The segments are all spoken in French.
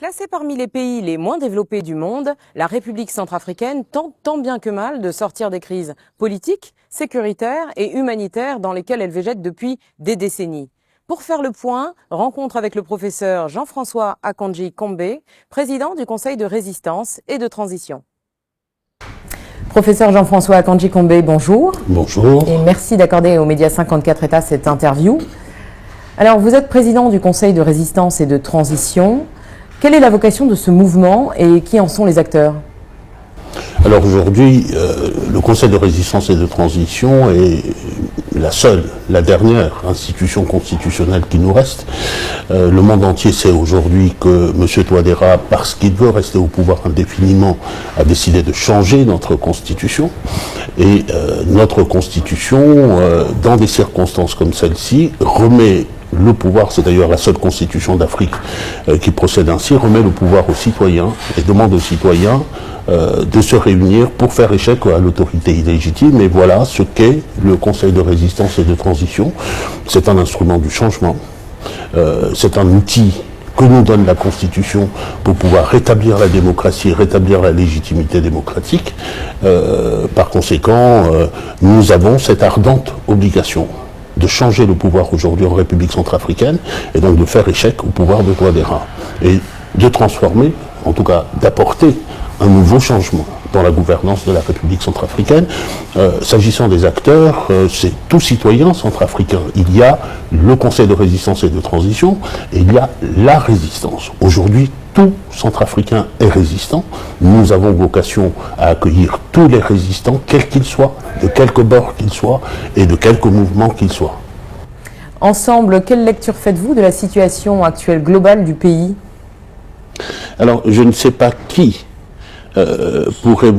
Classée parmi les pays les moins développés du monde, la République centrafricaine tente tant bien que mal de sortir des crises politiques, sécuritaires et humanitaires dans lesquelles elle végète depuis des décennies. Pour faire le point, rencontre avec le professeur Jean-François Akanji Kombe, président du Conseil de résistance et de transition. Professeur Jean-François Akanji Kombe, bonjour. Bonjour. Et merci d'accorder aux médias 54 États cette interview. Alors, vous êtes président du Conseil de résistance et de transition. Quelle est la vocation de ce mouvement et qui en sont les acteurs? Alors aujourd'hui, le Conseil de résistance et de transition est la dernière institution constitutionnelle qui nous reste. Le monde entier sait aujourd'hui que M. Touadéra, parce qu'il veut rester au pouvoir indéfiniment, a décidé de changer notre constitution. Et notre constitution, dans des circonstances comme celle-ci, remet le pouvoir, c'est d'ailleurs la seule constitution d'Afrique qui procède ainsi, remet le pouvoir aux citoyens et demande aux citoyens de se réunir pour faire échec à l'autorité illégitime. Et voilà ce qu'est le Conseil de résistance et de transition. C'est un instrument du changement. C'est un outil que nous donne la Constitution pour pouvoir rétablir la démocratie, rétablir la légitimité démocratique. Par conséquent, nous avons cette ardente obligation de changer le pouvoir aujourd'hui en République centrafricaine et donc de faire échec au pouvoir de Touadéra et de transformer, en tout cas d'apporter un nouveau changement dans la gouvernance de la République centrafricaine. S'agissant des acteurs, c'est tout citoyen centrafricain. Il y a le Conseil de résistance et de transition et il y a la résistance. Aujourd'hui, tout centrafricain est résistant. Nous avons vocation à accueillir tous les résistants, quels qu'ils soient, de quelque bord qu'ils soient et de quelque mouvement qu'ils soient. Ensemble, quelle lecture faites-vous de la situation actuelle globale du pays? Alors, je ne sais pas qui pourrait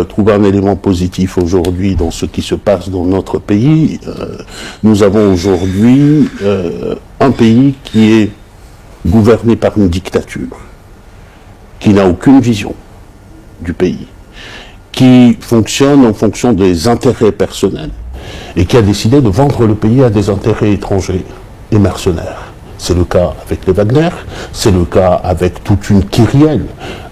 trouver un élément positif aujourd'hui dans ce qui se passe dans notre pays. Nous avons aujourd'hui un pays qui est gouverné par une dictature, qui n'a aucune vision du pays, qui fonctionne en fonction des intérêts personnels et qui a décidé de vendre le pays à des intérêts étrangers et mercenaires. C'est le cas avec les Wagner, c'est le cas avec toute une kyrielle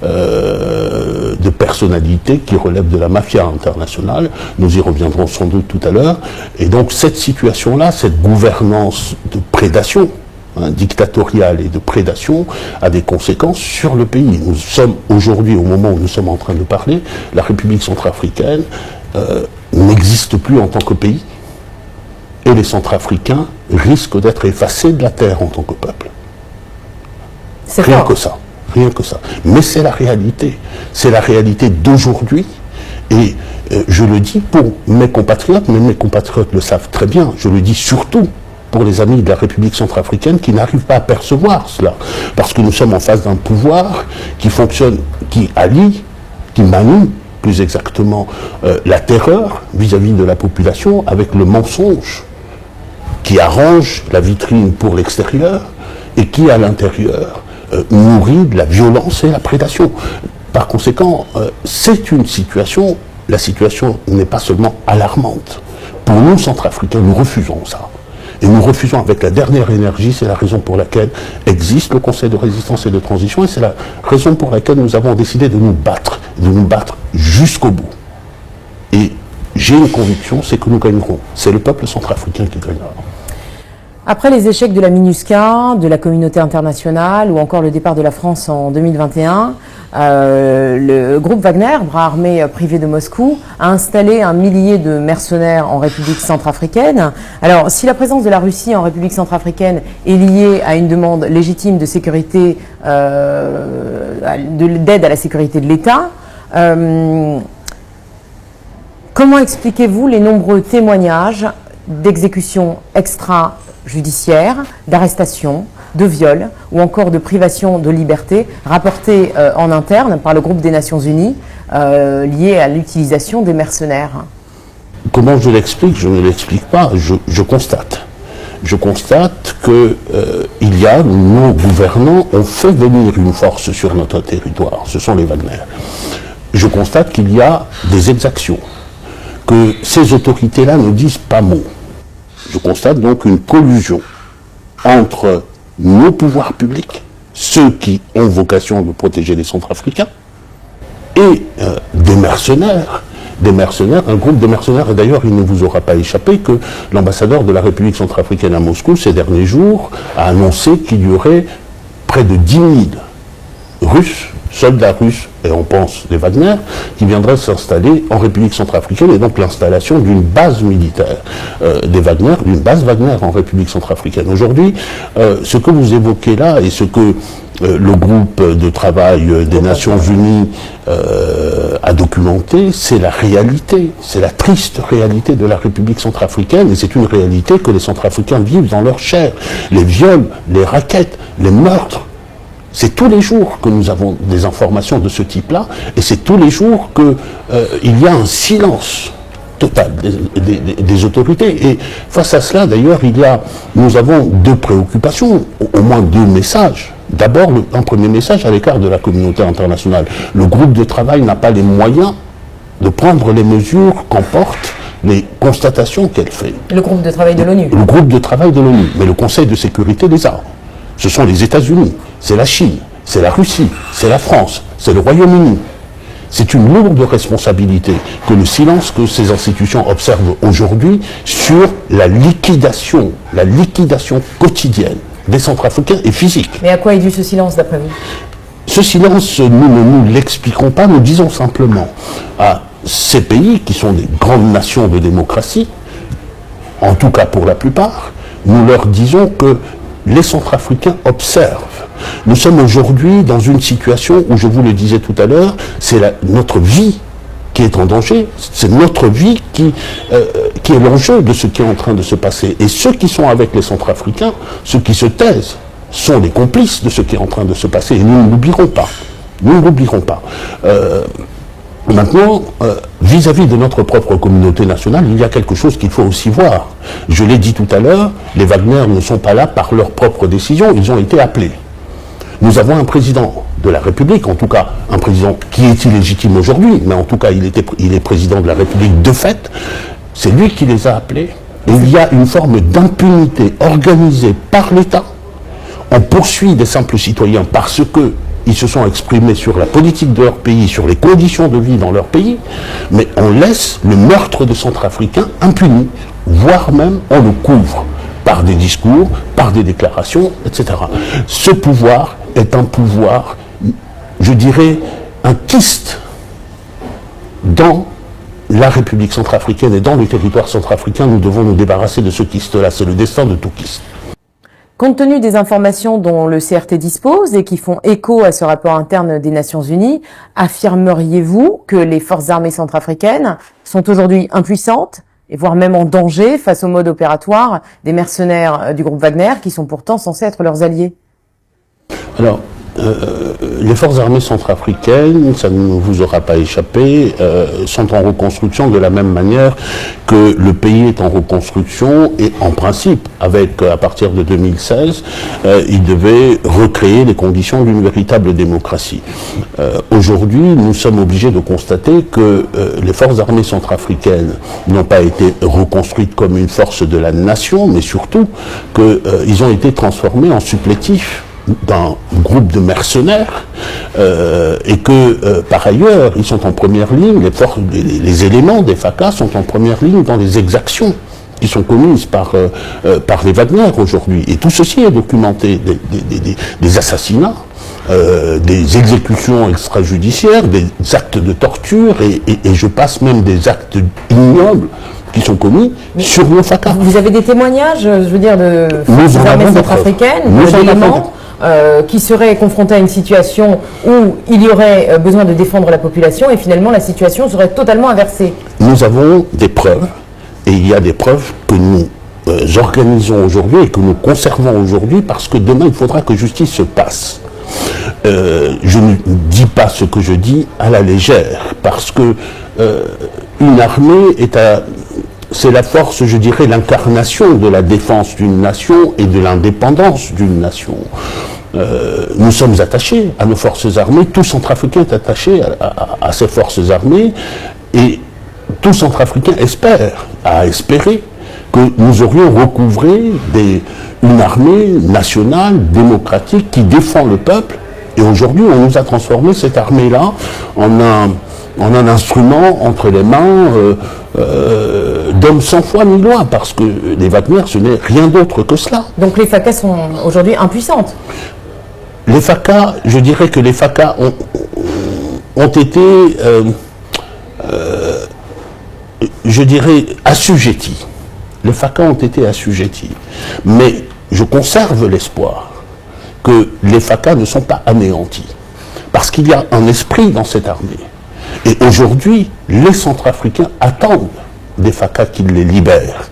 de personnalités qui relèvent de la mafia internationale. Nous y reviendrons sans doute tout à l'heure. Et donc cette situation-là, cette gouvernance de prédation, dictatoriale et de prédation, a des conséquences sur le pays. Nous sommes aujourd'hui, au moment où nous sommes en train de parler, la République centrafricaine n'existe plus en tant que pays. Et les Centrafricains risquent d'être effacés de la terre en tant que peuple. Rien que ça, rien que ça. Mais c'est la réalité d'aujourd'hui. Et je le dis pour mes compatriotes, mais mes compatriotes le savent très bien. Je le dis surtout pour les amis de la République centrafricaine qui n'arrivent pas à percevoir cela. Parce que nous sommes en face d'un pouvoir qui fonctionne, qui allie, qui manie, plus exactement, la terreur vis-à-vis de la population avec le mensonge, qui arrange la vitrine pour l'extérieur et qui, à l'intérieur, nourrit de la violence et la prédation. Par conséquent, c'est une situation, la situation n'est pas seulement alarmante. Pour nous, Centrafricains, nous refusons ça. Et nous refusons avec la dernière énergie, c'est la raison pour laquelle existe le Conseil de résistance et de transition, et c'est la raison pour laquelle nous avons décidé de nous battre jusqu'au bout. Et j'ai une conviction, c'est que nous gagnerons. C'est le peuple centrafricain qui gagnera. Après les échecs de la MINUSCA, de la communauté internationale ou encore le départ de la France en 2021, le groupe Wagner, bras armé privé de Moscou, a installé un millier de mercenaires en République centrafricaine. Alors, si la présence de la Russie en République centrafricaine est liée à une demande légitime de sécurité, d'aide à la sécurité de l'État, comment expliquez-vous les nombreux témoignages d'exécutions extrajudiciaires, d'arrestations, de viols ou encore de privation de liberté rapportés en interne par le groupe des Nations Unies liés à l'utilisation des mercenaires? Comment je l'explique? Je ne l'explique pas, je constate. Je constate que nos gouvernants ont fait venir une force sur notre territoire, ce sont les Wagner. Je constate qu'il y a des exactions, que ces autorités-là ne disent pas mot. Je constate donc une collusion entre nos pouvoirs publics, ceux qui ont vocation de protéger les Centrafricains, et des mercenaires, un groupe de mercenaires, et d'ailleurs il ne vous aura pas échappé que l'ambassadeur de la République centrafricaine à Moscou, ces derniers jours, a annoncé qu'il y aurait près de 10 000 Russes, soldats russes, et on pense des Wagner, qui viendraient s'installer en République centrafricaine, et donc l'installation d'une base militaire des Wagner, d'une base Wagner en République centrafricaine. Aujourd'hui, ce que vous évoquez là, et ce que le groupe de travail des Nations Unies a documenté, c'est la réalité, c'est la triste réalité de la République centrafricaine, et c'est une réalité que les Centrafricains vivent dans leur chair. Les viols, les rackets, les meurtres, c'est tous les jours que nous avons des informations de ce type-là, et c'est tous les jours qu'il y a un silence total des autorités. Et face à cela, d'ailleurs, nous avons deux préoccupations, au moins deux messages. D'abord, un premier message à l'écart de la communauté internationale. Le groupe de travail n'a pas les moyens de prendre les mesures qu'emportent les constatations qu'elle fait. Le groupe de travail de l'ONU. Le groupe de travail de l'ONU. Mais le Conseil de sécurité les a. Ce sont les États-Unis, c'est la Chine, c'est la Russie, c'est la France, c'est le Royaume-Uni. C'est une lourde responsabilité que le silence que ces institutions observent aujourd'hui sur la liquidation quotidienne des Centrafricains est physique. Mais à quoi est dû ce silence d'après vous? Ce silence, nous ne nous l'expliquons pas, nous disons simplement à ces pays qui sont des grandes nations de démocratie, en tout cas pour la plupart, nous leur disons que les Centrafricains observent. Nous sommes aujourd'hui dans une situation où, je vous le disais tout à l'heure, c'est notre vie qui est en danger, c'est notre vie qui est l'enjeu de ce qui est en train de se passer. Et ceux qui sont avec les Centrafricains, ceux qui se taisent, sont les complices de ce qui est en train de se passer. Et nous ne l'oublierons pas. Nous ne l'oublierons pas. Maintenant, vis-à-vis de notre propre communauté nationale, il y a quelque chose qu'il faut aussi voir. Je l'ai dit tout à l'heure, les Wagner ne sont pas là par leur propre décision, ils ont été appelés. Nous avons un président de la République, en tout cas un président qui est illégitime aujourd'hui, mais en tout cas il est président de la République de fait, c'est lui qui les a appelés. Et il y a une forme d'impunité organisée par l'État. On poursuit des simples citoyens parce que ils se sont exprimés sur la politique de leur pays, sur les conditions de vie dans leur pays, mais on laisse le meurtre de Centrafricains impuni, voire même on le couvre par des discours, par des déclarations, etc. Ce pouvoir est un pouvoir, je dirais, un kyste dans la République centrafricaine et dans le territoire centrafricain. Nous devons nous débarrasser de ce kyste-là, c'est le destin de tout kyste. Compte tenu des informations dont le CRT dispose et qui font écho à ce rapport interne des Nations Unies, affirmeriez-vous que les forces armées centrafricaines sont aujourd'hui impuissantes et voire même en danger face au mode opératoire des mercenaires du groupe Wagner qui sont pourtant censés être leurs alliés? Alors, les forces armées centrafricaines, ça ne vous aura pas échappé, sont en reconstruction de la même manière que le pays est en reconstruction et en principe, à partir de 2016, il devait recréer les conditions d'une véritable démocratie. Aujourd'hui, nous sommes obligés de constater que les forces armées centrafricaines n'ont pas été reconstruites comme une force de la nation, mais surtout qu'ils ont été transformés en supplétifs d'un groupe de mercenaires et que par ailleurs ils sont en première ligne, les éléments des FACA sont en première ligne dans les exactions qui sont commises par les Wagner aujourd'hui. Et tout ceci est documenté, des assassinats, des exécutions extrajudiciaires, des actes de torture et je passe même des actes ignobles qui sont commis sur nos FACA. Vous avez des témoignages, je veux dire, de forces armées centrafricaines, d'éléments qui seraient confrontés à une situation où il y aurait besoin de défendre la population et finalement la situation serait totalement inversée? Nous avons des preuves, et il y a des preuves que nous organisons aujourd'hui et que nous conservons aujourd'hui parce que demain il faudra que justice se passe. Je ne dis pas ce que je dis à la légère parce que une armée c'est la force, je dirais, l'incarnation de la défense d'une nation et de l'indépendance d'une nation. Nous sommes attachés à nos forces armées, tout Centrafricain est attaché à ces forces armées, et tout Centrafricain a espéré que nous aurions recouvré une armée nationale, démocratique, qui défend le peuple. Et aujourd'hui, on nous a transformé cette armée-là en un instrument entre les mains d'hommes sans foi ni loi, parce que les Wagner, ce n'est rien d'autre que cela. Donc les FACA sont aujourd'hui impuissantes. Les FACA, je dirais que les FACA ont été, je dirais, assujettis. Les FACA ont été assujettis. Mais je conserve l'espoir que les FACA ne sont pas anéantis. Parce qu'il y a un esprit dans cette armée. Et aujourd'hui, les Centrafricains attendent des FACA qu'ils les libèrent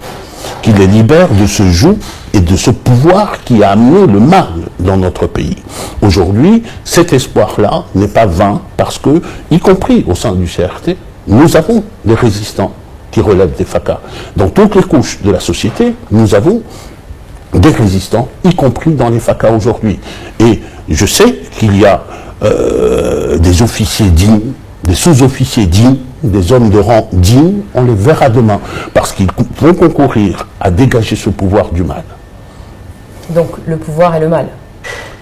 de ce joug et de ce pouvoir qui a amené le mal dans notre pays. Aujourd'hui, cet espoir-là n'est pas vain parce que, y compris au sein du CRT, nous avons des résistants qui relèvent des FACA. Dans toutes les couches de la société, nous avons des résistants, y compris dans les FACA aujourd'hui. Et je sais qu'il y a des officiers dignes, des sous-officiers dignes, des hommes de rang dignes, on les verra demain, parce qu'ils vont concourir à dégager ce pouvoir du mal. Donc le pouvoir est le mal.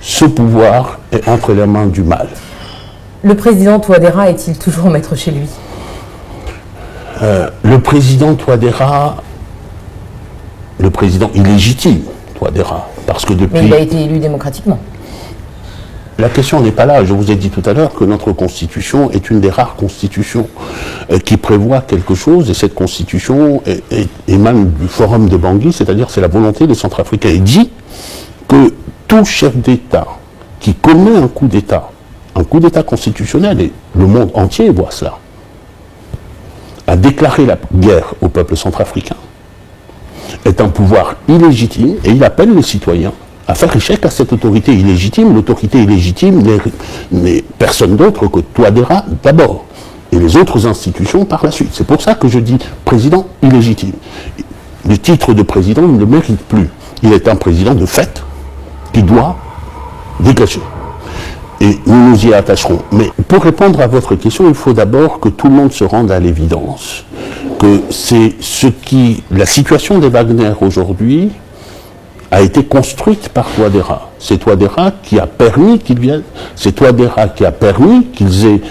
Ce pouvoir est entre les mains du mal. Le président Touadéra est-il toujours maître chez lui? Le président Touadéra, le président illégitime Touadéra, parce que depuis... Mais il a été élu démocratiquement. La question n'est pas là. Je vous ai dit tout à l'heure que notre constitution est une des rares constitutions qui prévoit quelque chose, et cette constitution émane du forum de Bangui, c'est-à-dire c'est la volonté des Centrafricains. Il dit que tout chef d'État qui commet un coup d'État constitutionnel, et le monde entier voit cela, a déclaré la guerre au peuple centrafricain, est un pouvoir illégitime, et il appelle les citoyens à faire échec à cette autorité illégitime. L'autorité illégitime n'est personne d'autre que Touadéra d'abord, et les autres institutions par la suite. C'est pour ça que je dis président illégitime. Le titre de président ne le mérite plus. Il est un président de fait qui doit dégager. Et nous nous y attacherons. Mais pour répondre à votre question, il faut d'abord que tout le monde se rende à l'évidence que c'est la situation des Wagner aujourd'hui a été construite par Touadéra. C'est Touadéra qui a permis qu'ils viennent, c'est Touadéra qui a permis qu'ils aient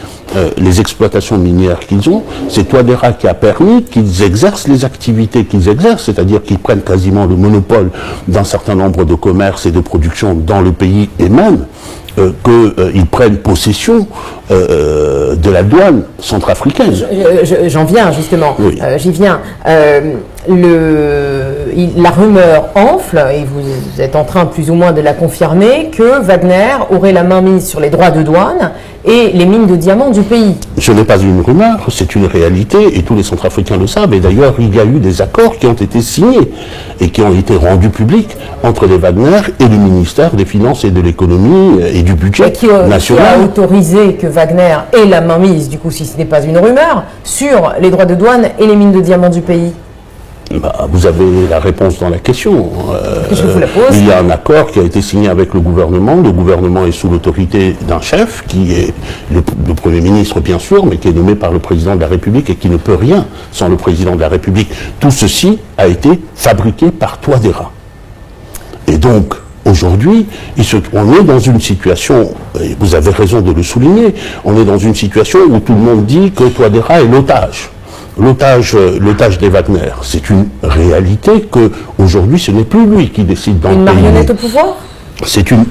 les exploitations minières qu'ils ont, c'est Touadéra qui a permis qu'ils exercent les activités qu'ils exercent, c'est-à-dire qu'ils prennent quasiment le monopole d'un certain nombre de commerces et de productions dans le pays, et même qu'ils prennent possession de la douane centrafricaine. J'en viens justement, oui. J'y viens. La rumeur enfle, et vous êtes en train plus ou moins de la confirmer, que Wagner aurait la main mise sur les droits de douane et les mines de diamants du pays. Ce n'est pas une rumeur, c'est une réalité, et tous les Centrafricains le savent. Et d'ailleurs, il y a eu des accords qui ont été signés et qui ont été rendus publics entre les Wagner et le ministère des Finances et de l'économie et du budget national. Qui a autorisé que Wagner ait la main mise, du coup, si ce n'est pas une rumeur, sur les droits de douane et les mines de diamants du pays? Vous avez la réponse dans la question. Je vous la pose. Il y a un accord qui a été signé avec le gouvernement. Le gouvernement est sous l'autorité d'un chef, qui est le Premier ministre, bien sûr, mais qui est nommé par le Président de la République et qui ne peut rien sans le Président de la République. Tout ceci a été fabriqué par Touadéra. Et donc, aujourd'hui, on est dans une situation, et vous avez raison de le souligner, on est dans une situation où tout le monde dit que Touadéra est l'otage. L'otage des Wagner, c'est une réalité que aujourd'hui ce n'est plus lui qui décide dans le pays. Une marionnette au pouvoir?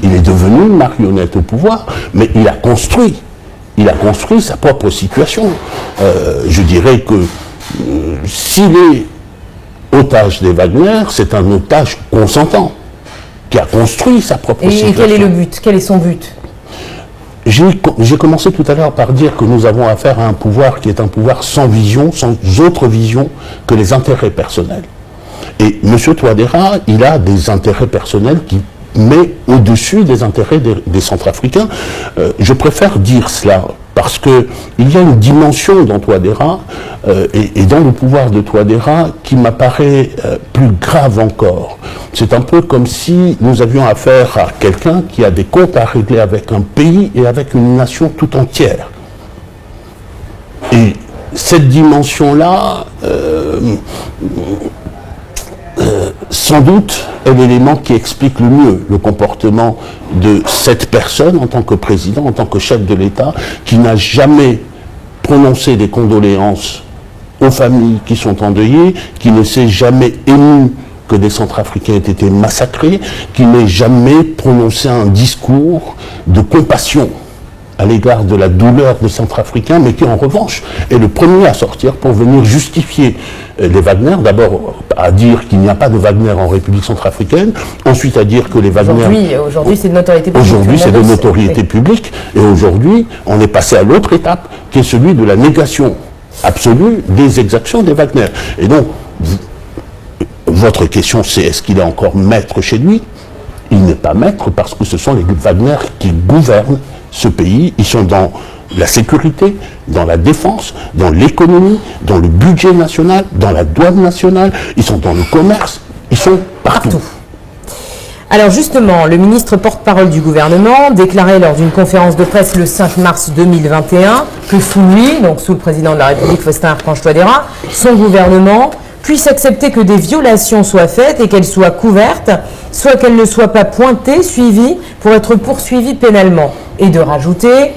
Il est devenu une marionnette au pouvoir, mais il a construit sa propre situation. Je dirais que s'il est otage des Wagner, c'est un otage consentant qui a construit sa propre situation. Et quel est le but? Quel est son but? J'ai commencé tout à l'heure par dire que nous avons affaire à un pouvoir qui est un pouvoir sans vision, sans autre vision que les intérêts personnels. Et M. Touadéra, il a des intérêts personnels qui met au-dessus des intérêts des Centrafricains. Je préfère dire cela parce qu'il y a une dimension dans Touadéra et dans le pouvoir de Touadéra qui m'apparaît plus grave encore. C'est un peu comme si nous avions affaire à quelqu'un qui a des comptes à régler avec un pays et avec une nation tout entière. Et cette dimension-là sans doute est l'élément qui explique le mieux le comportement de cette personne en tant que président, en tant que chef de l'État, qui n'a jamais prononcé des condoléances aux familles qui sont endeuillées, qui ne s'est jamais ému que des Centrafricains aient été massacrés, qui n'ait jamais prononcé un discours de compassion à l'égard de la douleur des Centrafricains, mais qui en revanche est le premier à sortir pour venir justifier les Wagner, d'abord à dire qu'il n'y a pas de Wagner en République centrafricaine, ensuite à dire que les Wagner... Aujourd'hui c'est de notoriété publique. Aujourd'hui c'est de notoriété publique, et aujourd'hui on est passé à l'autre étape, qui est celui de la négation absolue des exactions des Wagner. Et donc, votre question c'est, est-ce qu'il est encore maître chez lui? Il n'est pas maître parce que ce sont les Wagner qui gouvernent ce pays. Ils sont dans la sécurité, dans la défense, dans l'économie, dans le budget national, dans la douane nationale, ils sont dans le commerce, ils sont partout. Alors justement, le ministre porte-parole du gouvernement déclarait lors d'une conférence de presse le 5 mars 2021 que sous lui, donc sous le président de la République Faustin Archange Touadéra, son gouvernement puisse accepter que des violations soient faites et qu'elles soient couvertes, soit qu'elles ne soient pas pointées, suivies, pour être poursuivies pénalement. Et de rajouter,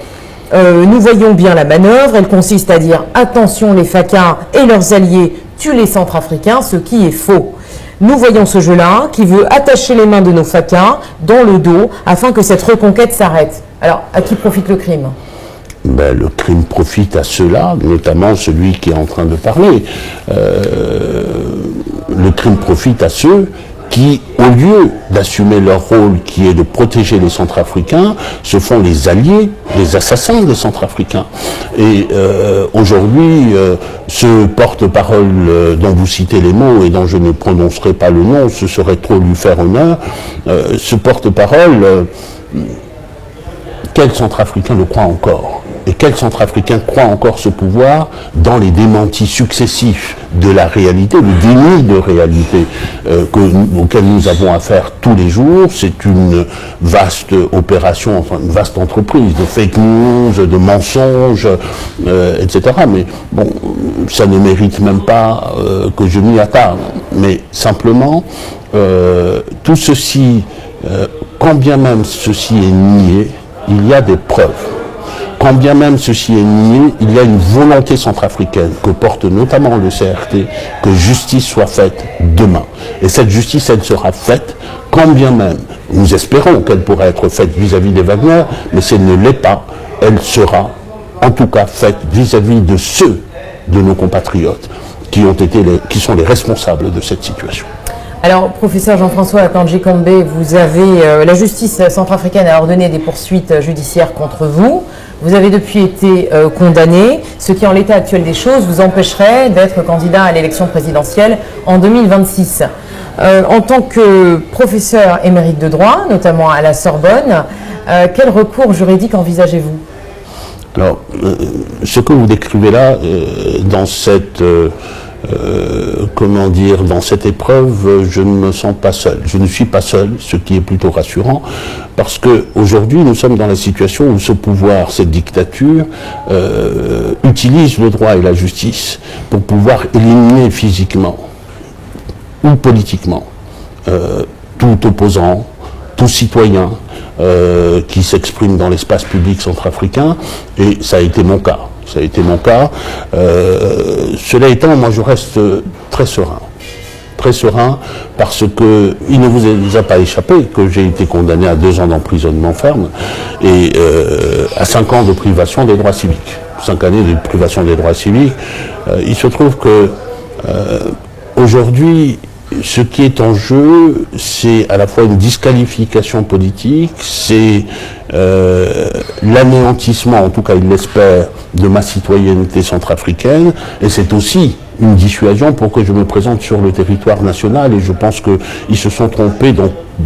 nous voyons bien la manœuvre, elle consiste à dire « Attention, les FACA et leurs alliés tuent les Centrafricains », ce qui est faux. Nous voyons ce jeu-là qui veut attacher les mains de nos FACA dans le dos afin que cette reconquête s'arrête. Alors, à qui profite le crime ? Ben, le crime profite à ceux-là, notamment celui qui est en train de parler. Le crime profite à ceux qui, au lieu d'assumer leur rôle qui est de protéger les Centrafricains, se font les alliés, les assassins des Centrafricains. Et aujourd'hui, ce porte-parole dont vous citez les mots et dont je ne prononcerai pas le nom, ce serait trop lui faire honneur, ce porte-parole, quel Centrafricain le croit encore ? Et quel Centrafricain croit encore ce pouvoir dans les démentis successifs de la réalité, le déni de réalité auquel nous avons affaire tous les jours? C'est une vaste opération, enfin une vaste entreprise de fake news, de mensonges, etc. Mais bon, ça ne mérite même pas que je m'y attarde. Mais simplement, tout ceci, quand bien même ceci est nié, il y a des preuves. Quand bien même ceci est nié, il y a une volonté centrafricaine que porte notamment le CRT, que justice soit faite demain. Et cette justice, elle sera faite quand bien même, nous espérons qu'elle pourra être faite vis-à-vis des Wagner, mais si elle ne l'est pas, elle sera en tout cas faite vis-à-vis de ceux de nos compatriotes qui sont les responsables de cette situation. Alors, professeur Jean-François Akanji-Kambé, vous avez, la justice centrafricaine a ordonné des poursuites judiciaires contre vous. Vous avez depuis été condamné, ce qui en l'état actuel des choses vous empêcherait d'être candidat à l'élection présidentielle en 2026. En tant que professeur émérite de droit, notamment à la Sorbonne, quel recours juridique envisagez-vous ? Alors, ce que vous décrivez là, dans cette... dans cette épreuve, je ne me sens pas seul. Je ne suis pas seul, ce qui est plutôt rassurant, parce qu'aujourd'hui, nous sommes dans la situation où ce pouvoir, cette dictature, utilise le droit et la justice pour pouvoir éliminer physiquement ou politiquement tout opposant, tout citoyen qui s'exprime dans l'espace public centrafricain, et ça a été mon cas. Ça a été mon cas. Cela étant, moi je reste très serein. Très serein parce que il ne vous a pas échappé que j'ai été condamné à 2 ans d'emprisonnement ferme et à 5 ans de privation des droits civiques. 5 années de privation des droits civiques. Il se trouve que aujourd'hui, ce qui est en jeu, c'est à la fois une disqualification politique, c'est l'anéantissement, en tout cas il l'espère, de ma citoyenneté centrafricaine, et c'est aussi une dissuasion pour que je me présente sur le territoire national, et je pense qu'ils se sont trompés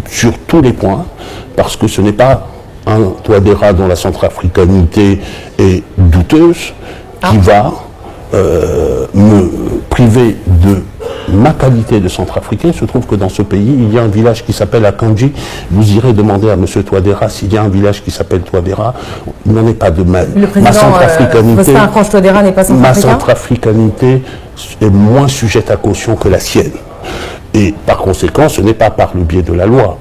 sur tous les points, parce que ce n'est pas un Touadéra dont la centrafricanité est douteuse qui va me priver de ma qualité de centrafricain. Il se trouve que dans ce pays, il y a un village qui s'appelle Akanji. Vous irez demander à M. Touadéra s'il y a un village qui s'appelle Touadéra. Il n'en est pas de mal. Le président Archange Touadéra n'est pas centrafricain. Ma centrafricanité est moins sujette à caution que la sienne. Et par conséquent, ce n'est pas par le biais de la loi.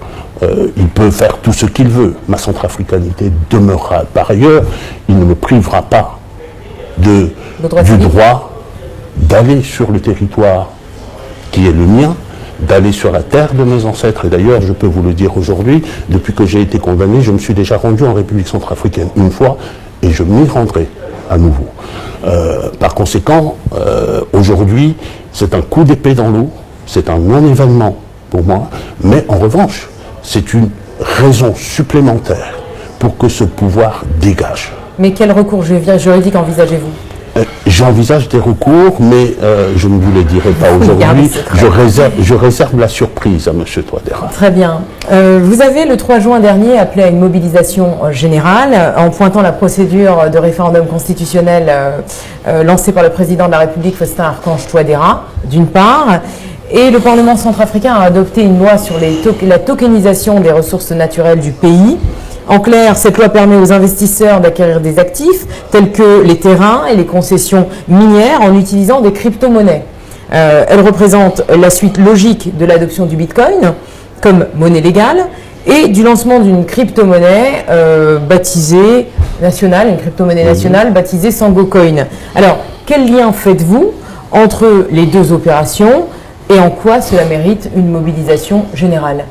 Il peut faire tout ce qu'il veut. Ma centrafricanité demeurera. Par ailleurs, il ne me privera pas du droit d'aller sur le territoire qui est le mien, d'aller sur la terre de mes ancêtres. Et d'ailleurs, je peux vous le dire aujourd'hui, depuis que j'ai été condamné, je me suis déjà rendu en République centrafricaine une fois, et je m'y rendrai à nouveau. Par conséquent, aujourd'hui, c'est un coup d'épée dans l'eau, c'est un non-événement pour moi, mais en revanche, c'est une raison supplémentaire pour que ce pouvoir dégage. Mais quel recours juridique envisagez-vous ? J'envisage des recours, mais je ne vous le dirai pas aujourd'hui. Je réserve la surprise à M. Touadéra. Très bien. Vous avez, le 3 juin dernier, appelé à une mobilisation générale en pointant la procédure de référendum constitutionnel lancée par le président de la République, Faustin Archange Touadéra, d'une part, et le Parlement centrafricain a adopté une loi sur la tokenisation des ressources naturelles du pays. En clair, cette loi permet aux investisseurs d'acquérir des actifs tels que les terrains et les concessions minières en utilisant des crypto-monnaies. Elle représente la suite logique de l'adoption du Bitcoin comme monnaie légale et du lancement d'une crypto-monnaie baptisée nationale, une crypto-monnaie nationale baptisée SangoCoin. Alors, quel lien faites-vous entre les deux opérations et en quoi cela mérite une mobilisation générale ?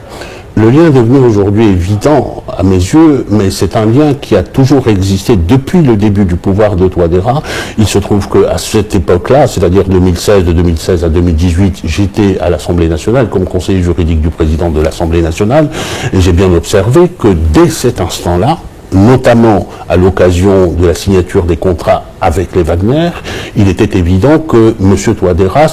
Le lien est devenu aujourd'hui évident à mes yeux, mais c'est un lien qui a toujours existé depuis le début du pouvoir de Touadéra. Il se trouve qu'à cette époque-là, c'est-à-dire de 2016 à 2018, j'étais à l'Assemblée nationale comme conseiller juridique du président de l'Assemblée nationale, et j'ai bien observé que dès cet instant-là, notamment à l'occasion de la signature des contrats avec les Wagner, il était évident que M. Touadéra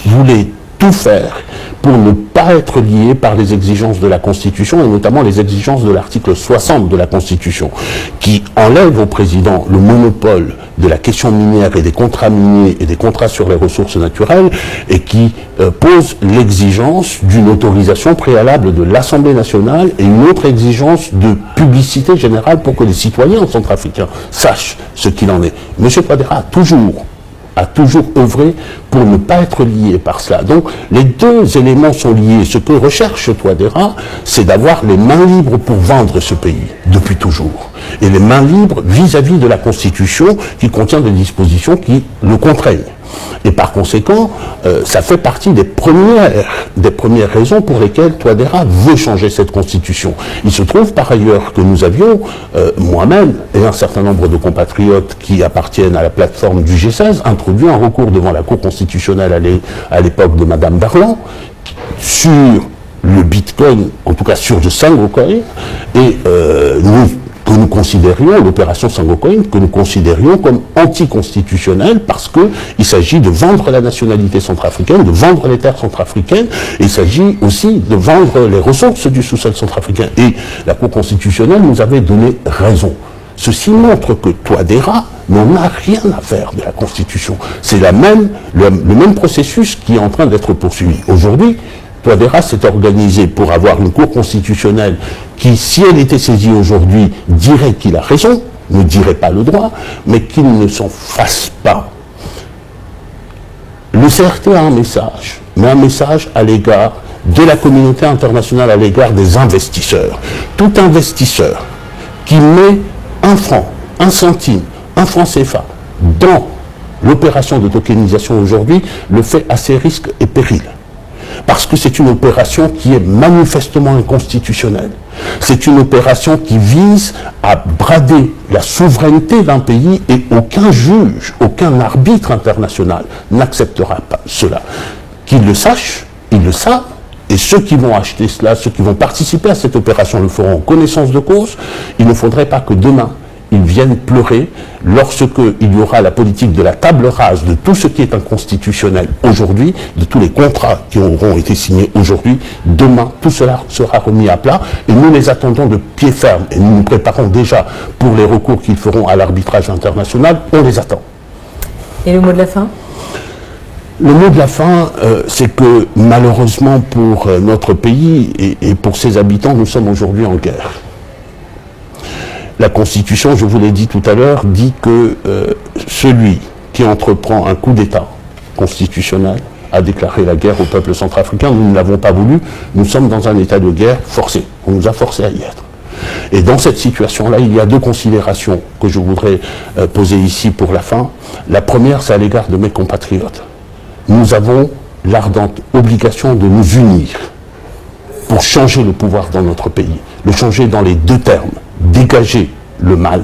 voulait tout faire pour ne pas être lié par les exigences de la Constitution, et notamment les exigences de l'article 60 de la Constitution, qui enlève au président le monopole de la question minière et des contrats miniers et des contrats sur les ressources naturelles, et qui pose l'exigence d'une autorisation préalable de l'Assemblée nationale et une autre exigence de publicité générale pour que les citoyens centrafricains sachent ce qu'il en est. M. Touadéra a toujours œuvré pour ne pas être lié par cela. Donc, les deux éléments sont liés. Ce que recherche Touadéra, c'est d'avoir les mains libres pour vendre ce pays, depuis toujours. Et les mains libres vis-à-vis de la Constitution, qui contient des dispositions qui le contraignent. Et par conséquent, ça fait partie des premières raisons pour lesquelles Touadéra veut changer cette Constitution. Il se trouve par ailleurs que nous avions, moi-même et un certain nombre de compatriotes qui appartiennent à la plateforme du G16, introduit un recours devant la Cour constitutionnelle à l'époque de Mme Darlan sur le Bitcoin, en tout cas sur le SangoCoin, et nous considérions, l'opération SangoCoin, que nous considérions comme anticonstitutionnelle parce qu'il s'agit de vendre la nationalité centrafricaine, de vendre les terres centrafricaines, et il s'agit aussi de vendre les ressources du sous-sol centrafricain. Et la Cour constitutionnelle nous avait donné raison. Ceci montre que Touadéra n'en a rien à faire de la Constitution. C'est le même processus qui est en train d'être poursuivi. Aujourd'hui, Touadéra s'est organisé pour avoir une Cour constitutionnelle qui, si elle était saisie aujourd'hui, dirait qu'il a raison, ne dirait pas le droit, mais qu'il ne s'en fasse pas. Le CRT a un message, mais un message à l'égard de la communauté internationale, à l'égard des investisseurs. Tout investisseur qui met 1 franc, 1 centime, 1 franc CFA dans l'opération de tokenisation aujourd'hui le fait à ses risques et périls. Parce que c'est une opération qui est manifestement inconstitutionnelle. C'est une opération qui vise à brader la souveraineté d'un pays, et aucun juge, aucun arbitre international n'acceptera pas cela. Qu'ils le sachent, ils le savent, et ceux qui vont acheter cela, ceux qui vont participer à cette opération le feront en connaissance de cause. Il ne faudrait pas que demain, ils viennent pleurer lorsqu'il y aura la politique de la table rase de tout ce qui est inconstitutionnel aujourd'hui, de tous les contrats qui auront été signés aujourd'hui. Demain, tout cela sera remis à plat, et nous les attendons de pied ferme, et nous nous préparons déjà pour les recours qu'ils feront à l'arbitrage international. On les attend. Et le mot de la fin ? Le mot de la fin, c'est que malheureusement pour notre pays et pour ses habitants, nous sommes aujourd'hui en guerre. La Constitution, je vous l'ai dit tout à l'heure, dit que celui qui entreprend un coup d'État constitutionnel a déclaré la guerre au peuple centrafricain. Nous ne l'avons pas voulu. Nous sommes dans un état de guerre forcé. On nous a forcés à y être. Et dans cette situation-là, il y a deux considérations que je voudrais poser ici pour la fin. La première, c'est à l'égard de mes compatriotes. Nous avons l'ardente obligation de nous unir pour changer le pouvoir dans notre pays. Le changer dans les deux termes. Dégager le mal,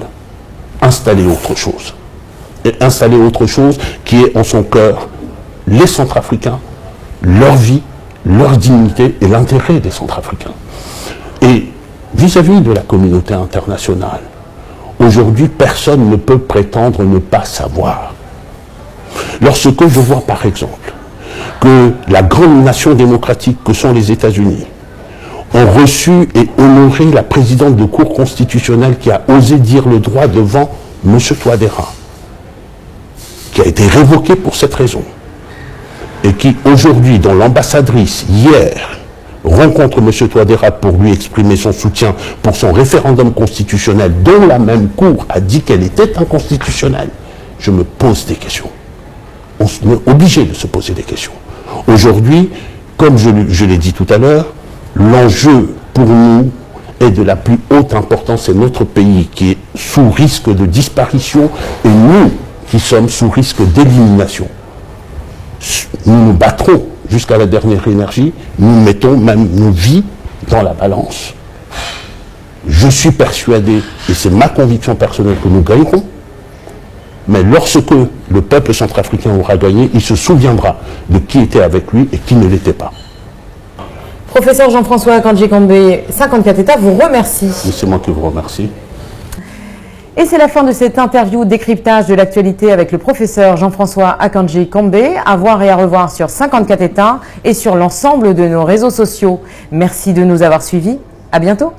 installer autre chose. Et installer autre chose qui est en son cœur les Centrafricains, leur vie, leur dignité et l'intérêt des Centrafricains. Et vis-à-vis de la communauté internationale, aujourd'hui, personne ne peut prétendre ne pas savoir. Lorsque je vois, par exemple, que la grande nation démocratique que sont les États-Unis ont reçu et honoré la présidente de Cour constitutionnelle qui a osé dire le droit devant M. Touadéra, qui a été révoqué pour cette raison, et qui aujourd'hui, dont l'ambassadrice, hier, rencontre M. Touadéra pour lui exprimer son soutien pour son référendum constitutionnel, dont la même Cour a dit qu'elle était inconstitutionnelle, je me pose des questions. On est obligé de se poser des questions. Aujourd'hui, comme je l'ai dit tout à l'heure, l'enjeu pour nous est de la plus haute importance. C'est notre pays qui est sous risque de disparition et nous qui sommes sous risque d'élimination. Nous nous battrons jusqu'à la dernière énergie, nous mettons même nos vies dans la balance. Je suis persuadé, et c'est ma conviction personnelle, que nous gagnerons, mais lorsque le peuple centrafricain aura gagné, il se souviendra de qui était avec lui et qui ne l'était pas. Professeur Jean-François Akanji Kambé, 54 États vous remercie. C'est moi qui vous remercie. Et c'est la fin de cette interview décryptage de l'actualité avec le professeur Jean-François Akanji Kambé, à voir et à revoir sur 54 États et sur l'ensemble de nos réseaux sociaux. Merci de nous avoir suivis. À bientôt.